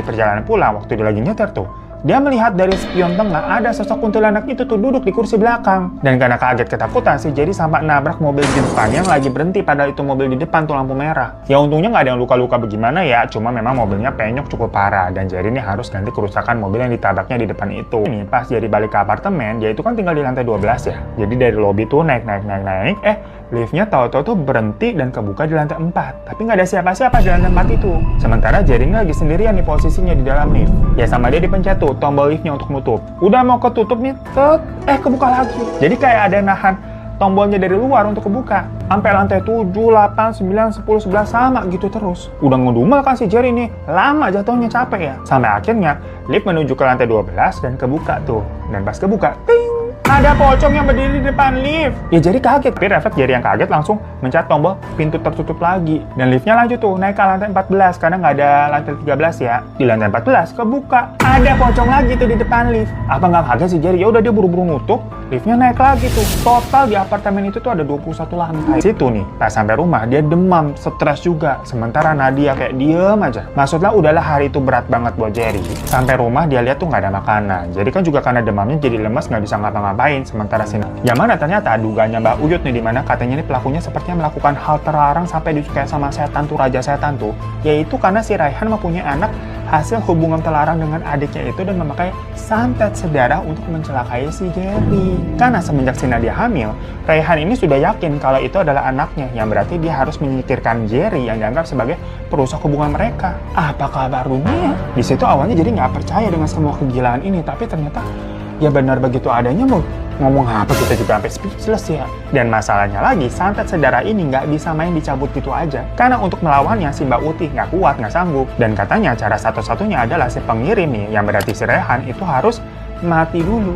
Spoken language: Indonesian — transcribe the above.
Di perjalanan pulang, waktu dia lagi nyetir tuh, dia melihat dari spion tengah ada sosok kuntilanak itu tuh duduk di kursi belakang. Dan karena kaget ketakutan, si Jerry sampai nabrak mobil di depan yang lagi berhenti, padahal itu mobil di depan tuh lampu merah. Ya untungnya nggak ada yang luka-luka bagaimana ya, cuma memang mobilnya penyok cukup parah. Dan Jerry ini harus ganti kerusakan mobil yang ditabraknya di depan itu. Ini pas Jerry balik ke apartemen, dia itu kan tinggal di lantai 12 ya. Jadi dari lobi tuh naik, liftnya tahu-tahu tuh berhenti dan kebuka di lantai 4. Tapi nggak ada siapa-siapa di lantai 4 itu. Sementara Jerry ini lagi sendirian nih posisinya di dalam lift. Ya sama dia dipencet tuh tombol liftnya untuk nutup. Udah mau ketutup nih, kebuka lagi. Jadi kayak ada nahan tombolnya dari luar untuk kebuka. Sampai lantai 7, 8, 9, 10, 11 sama gitu terus. Udah ngedumel kan si Jerry nih. Lama jatuhnya, capek ya. Sampai akhirnya lift menuju ke lantai 12 dan kebuka tuh. Dan pas kebuka, ting! Ada pocong yang berdiri di depan lift. Ya Jerry kaget. Tapi refleks Jerry yang kaget langsung mencet tombol pintu tertutup lagi. Dan liftnya lanjut tuh naik ke lantai 14 karena nggak ada lantai 13 ya. Di lantai 14 kebuka. Ada pocong lagi tuh di depan lift. Apa nggak kaget sih Jerry? Ya udah dia buru-buru nutup. Liftnya naik lagi tuh. Total di apartemen itu tuh ada 21 lantai. Situ nih, pas sampai rumah dia demam, stres juga. Sementara Nadia kayak diem aja. Maksudnya udahlah hari itu berat banget buat Jerry. Sampai rumah dia lihat tuh nggak ada makanan. Jadi kan juga karena demamnya jadi lemes, nggak bisa ngapa-ngapain. Sementara sini, yang mana ternyata dugaannya Mbak Uyut nih, dimana katanya ini pelakunya sepertinya melakukan hal terlarang sampai disukai sama setan tuh, raja setan tuh. Yaitu karena si Raihan mempunyai anak hasil hubungan terlarang dengan adiknya itu dan memakai santet sedarah untuk mencelakai si Jerry. Karena semenjak si Nadia hamil, Raihan ini sudah yakin kalau itu adalah anaknya, yang berarti dia harus menyingkirkan Jerry yang dianggap sebagai perusak hubungan mereka. Apa kabar dunia? Di situ awalnya jadi nggak percaya dengan semua kegilaan ini, tapi ternyata ya benar begitu adanya. Mau ngomong apa kita juga sampai speechless ya. Dan masalahnya lagi, santet sedarah ini nggak bisa main dicabut gitu aja. Karena untuk melawannya si Mbak Uti nggak kuat, nggak sanggup. Dan katanya cara satu-satunya adalah si pengirim nih, yang berarti si Raihan itu harus mati dulu.